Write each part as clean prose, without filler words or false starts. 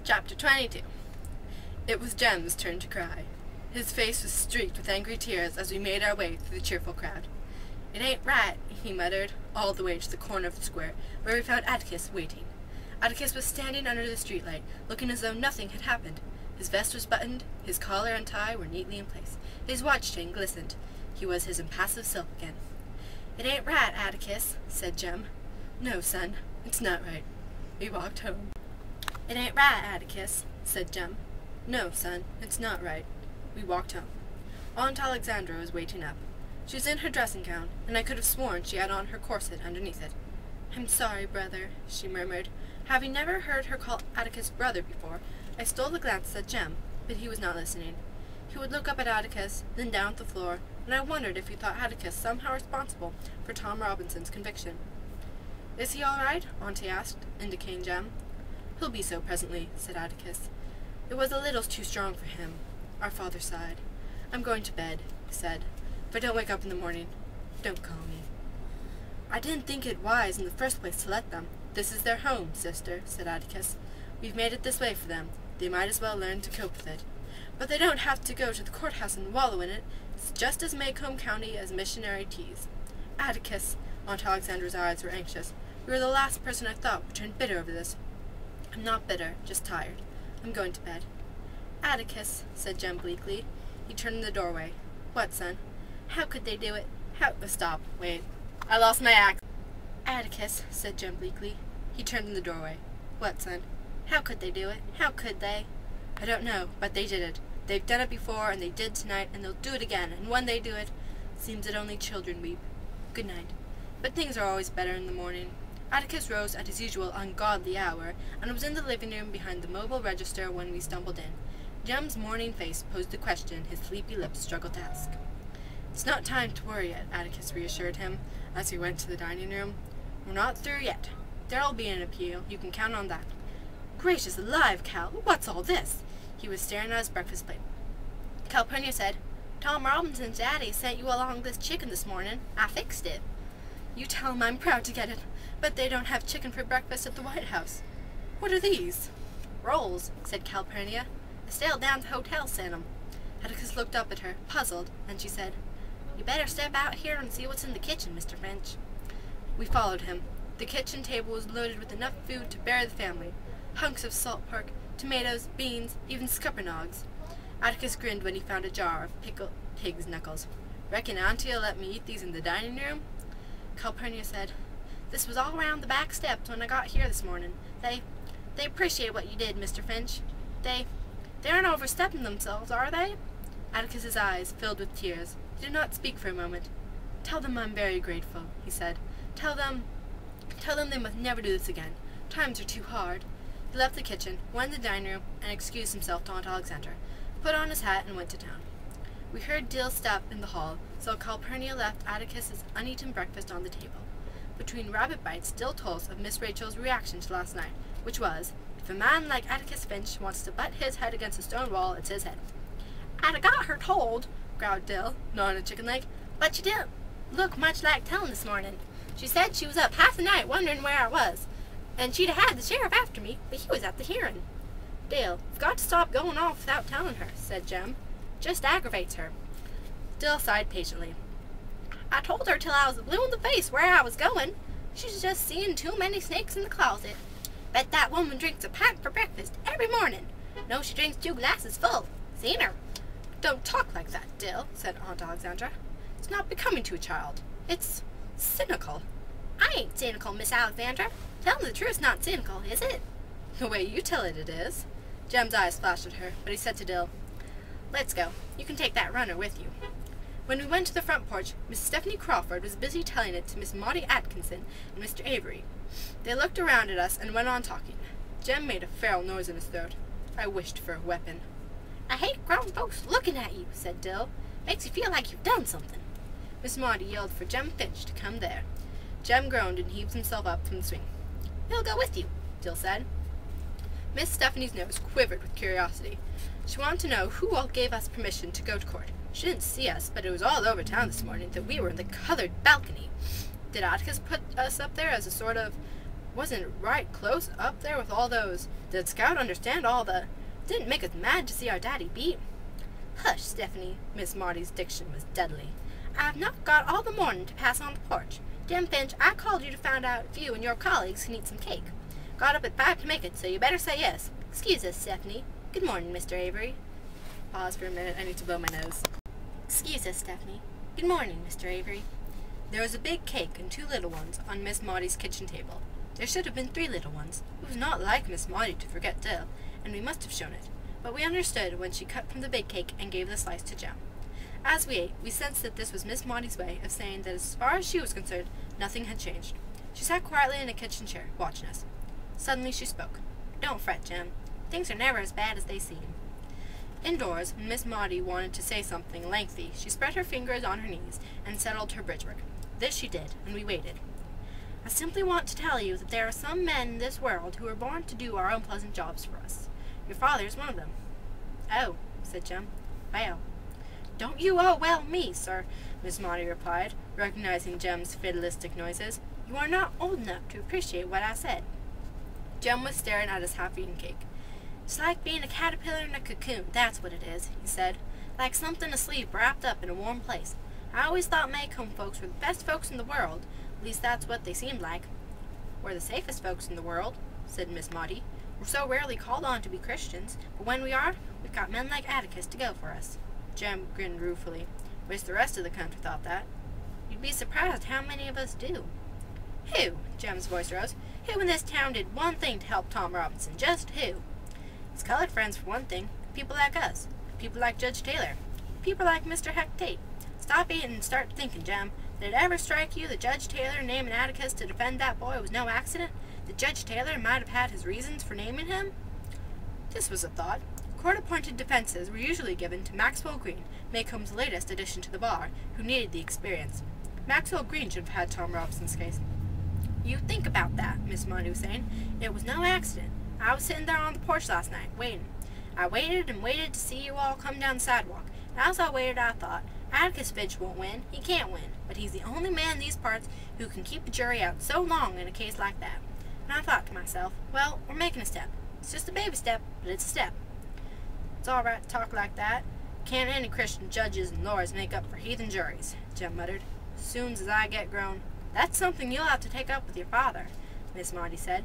Chapter 22. It was Jem's turn to cry. His face was streaked with angry tears as we made our way through the cheerful crowd. "It ain't right," he muttered, all the way to the corner of the square, where we found Atticus waiting. Atticus was standing under the streetlight, looking as though nothing had happened. His vest was buttoned, his collar and tie were neatly in place, his watch chain glistened. He was his impassive self again. "It ain't right, Atticus," said Jem. "No, son, it's not right." We walked home. "It ain't right, Atticus," said Jem. "No, son, it's not right." We walked home. Aunt Alexandra was waiting up. She was in her dressing gown, and I could have sworn she had on her corset underneath it. "I'm sorry, brother," she murmured. Having never heard her call Atticus brother before, I stole a glance at Jem, but he was not listening. He would look up at Atticus, then down at the floor, and I wondered if he thought Atticus somehow responsible for Tom Robinson's conviction. "Is he all right?" Auntie asked, indicating Jem. "He'll be so presently," said Atticus. "It was a little too strong for him." Our father sighed. "I'm going to bed," he said. "If I don't wake up in the morning, don't call me." "I didn't think it wise in the first place to let them. This is their home, sister," said Atticus. "We've made it this way for them. They might as well learn to cope with it. But they don't have to go to the courthouse and wallow in it. It's just as Maycomb County as missionary teas." "Atticus," Aunt Alexandra's eyes were anxious. "You were the last person I thought would turn bitter over this." "I'm not bitter, just tired. I'm going to bed." "Atticus," said Jem bleakly. He turned in the doorway. "What, son?" "How could they do it? Stop. Wait. I lost my act." "Atticus," said Jem bleakly. He turned in the doorway. "What, son?" "How could they do it? How could they?" "I don't know, but they did it. They've done it before, and they did tonight, and they'll do it again, and when they do it, seems that only children weep. Good night." But things are always better in the morning. Atticus rose at his usual ungodly hour, and was in the living room behind the mobile register when we stumbled in. Jem's morning face posed the question his sleepy lips struggled to ask. "It's not time to worry yet," Atticus reassured him, as we went to the dining room. "We're not through yet. There'll be an appeal, you can count on that." "Gracious alive, Cal, what's all this?" He was staring at his breakfast plate. Calpurnia said, "Tom Robinson's daddy sent you along this chicken this morning. I fixed it." "You tell him I'm proud to get it, but they don't have chicken for breakfast at the White House." "What are these?" "Rolls," said Calpurnia. "I sailed down to the hotel, sent 'em." Atticus looked up at her, puzzled, and she said, "You better step out here and see what's in the kitchen, Mr. Finch." We followed him. The kitchen table was loaded with enough food to bear the family. Hunks of salt pork, tomatoes, beans, even scuppernogs. Atticus grinned when he found a jar of pickled pig's knuckles. "Reckon Auntie'll let me eat these in the dining room?" Calpurnia said, "This was all round the back steps when I got here this morning. They appreciate what you did, Mr. Finch. They aren't overstepping themselves, are they?" Atticus's eyes filled with tears. He did not speak for a moment. "Tell them I'm very grateful," he said. Tell them they must never do this again. Times are too hard." He left the kitchen, went to the dining room, and excused himself to Aunt Alexandra, put on his hat, and went to town. We heard Dill step in the hall, so Calpurnia left Atticus's uneaten breakfast on the table. Between rabbit bites, Dill told us of Miss Rachel's reaction to last night, which was, if a man like Atticus Finch wants to butt his head against a stone wall, it's his head. "I'd have got her told," growled Dill, gnawing a chicken leg, "but she didn't look much like telling this morning. She said she was up half the night wondering where I was, and she'd have had the sheriff after me, but he was at the hearing." "Dill, you've got to stop going off without telling her," said Jem. "Just aggravates her." Dill sighed patiently. "I told her till I was blue in the face where I was going. She's just seeing too many snakes in the closet. Bet that woman drinks a pint for breakfast every morning. No, she drinks 2 glasses full. Seen her." "Don't talk like that, Dill," said Aunt Alexandra. "It's not becoming to a child. It's cynical." "I ain't cynical, Miss Alexandra. Telling the truth's not cynical, is it?" "The way you tell it, it is." Jem's eyes flashed at her, but he said to Dill, "Let's go. You can take that runner with you." When we went to the front porch, Miss Stephanie Crawford was busy telling it to Miss Maudie Atkinson and Mr. Avery. They looked around at us and went on talking. Jem made a feral noise in his throat. I wished for a weapon. "I hate grown folks looking at you," said Dill. "Makes you feel like you've done something." Miss Maudie yelled for Jem Finch to come there. Jem groaned and heaved himself up from the swing. "He'll go with you," Dill said. Miss Stephanie's nose quivered with curiosity. She wanted to know who all gave us permission to go to court. She didn't see us, but it was all over town this morning that we were in the colored balcony. Did Atticus put us up there as a sort of Wasn't it right close up there with all those? Did Scout understand all the... Didn't make us mad to see our daddy beat? Hush, Stephanie. Miss Marty's diction was deadly. I've not got all the morning to pass on the porch. Jem Finch, I called you to find out if you and your colleagues can eat some cake. Got up at 5 to make it, so you better say yes. Excuse us, Stephanie. Good morning, Mr. Avery. Pause for a minute. I need to blow my nose. Excuse us, Stephanie. Good morning, Mr. Avery. There was a big cake and 2 little ones on Miss Maudie's kitchen table. There should have been 3 little ones. It was not like Miss Maudie to forget Dill, and we must have shown it. But we understood when she cut from the big cake and gave the slice to Jem. As we ate, we sensed that this was Miss Maudie's way of saying that as far as she was concerned, nothing had changed. She sat quietly in a kitchen chair, watching us. Suddenly she spoke. Don't fret, Jem. Things are never as bad as they seem. Indoors, Miss Maudie wanted to say something lengthy. She spread her fingers on her knees and settled her bridge work. This she did, and we waited. I simply want to tell you that there are some men in this world who are born to do our unpleasant jobs for us. Your father is one of them. Oh, said Jem. Well. Don't you well me, sir, Miss Maudie replied, recognizing Jem's fatalistic noises. You are not old enough to appreciate what I said. Jem was staring at his half-eaten cake. It's like being a caterpillar in a cocoon, that's what it is, he said. Like something asleep wrapped up in a warm place. I always thought Maycomb folks were the best folks in the world. At least that's what they seemed like. We're the safest folks in the world, said Miss Maudie. We're so rarely called on to be Christians, but when we are, we've got men like Atticus to go for us. Jem grinned ruefully. Wish the rest of the country thought that. You'd be surprised how many of us do. Who? Jem's voice rose. Who in this town did one thing to help Tom Robinson? Just who? His colored friends, for one thing. People like us. People like Judge Taylor. People like Mr. Heck Tate. Stop eating and start thinking, Jem. Did it ever strike you that Judge Taylor naming Atticus to defend that boy was no accident? That Judge Taylor might have had his reasons for naming him? This was a thought. Court-appointed defenses were usually given to Maxwell Green, Maycomb's latest addition to the bar, who needed the experience. Maxwell Green should have had Tom Robinson's case. You think about that, Miss Maudie was saying. It was no accident. I was sitting there on the porch last night, waiting. I waited and waited to see you all come down the sidewalk. And as I waited, I thought, Atticus Finch won't win. He can't win. But he's the only man in these parts who can keep a jury out so long in a case like that. And I thought to myself, well, we're making a step. It's just a baby step, but it's a step. It's all right to talk like that. Can't any Christian judges and lawyers make up for heathen juries, Jem muttered. Soon's as I get grown. That's something you'll have to take up with your father, Miss Maudie said.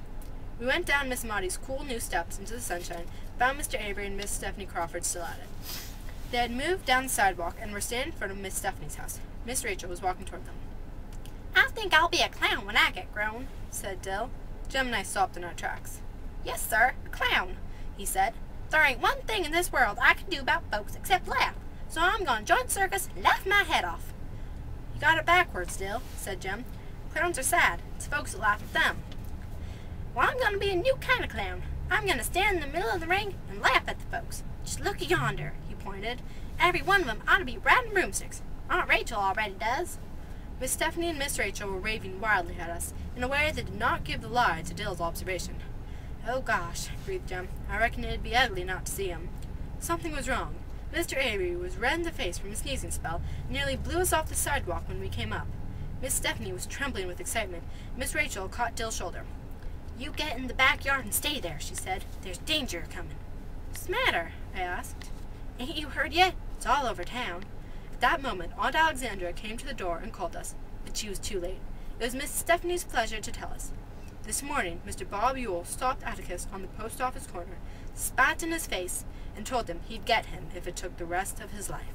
We went down Miss Maudie's cool new steps into the sunshine, found Mr. Avery and Miss Stephanie Crawford still at it. They had moved down the sidewalk and were standing in front of Miss Stephanie's house. Miss Rachel was walking toward them. I think I'll be a clown when I get grown, said Dill. Jem and I stopped in our tracks. Yes, sir, a clown, he said. There ain't one thing in this world I can do about folks except laugh, so I'm going to join the circus and laugh my head off. You got it backwards, Dill, said Jem. Clowns are sad. It's folks that laugh at them. Well, I'm going to be a new kind of clown. I'm going to stand in the middle of the ring and laugh at the folks. Just look yonder, he pointed. Every one of them ought to be riding broomsticks. Aunt Rachel already does. Miss Stephanie and Miss Rachel were raving wildly at us, in a way that did not give the lie to Dill's observation. Oh gosh, breathed Jem. I reckon it'd be ugly not to see him. Something was wrong. Mr. Avery was red in the face from a sneezing spell, and nearly blew us off the sidewalk when we came up. Miss Stephanie was trembling with excitement. Miss Rachel caught Dill's shoulder. You get in the backyard and stay there, she said. There's danger coming. What's the matter? I asked. Ain't you heard yet? It's all over town. At that moment, Aunt Alexandra came to the door and called us, but she was too late. It was Miss Stephanie's pleasure to tell us. This morning, Mr. Bob Ewell stopped Atticus on the post office corner, spat in his face, and told him he'd get him if it took the rest of his life.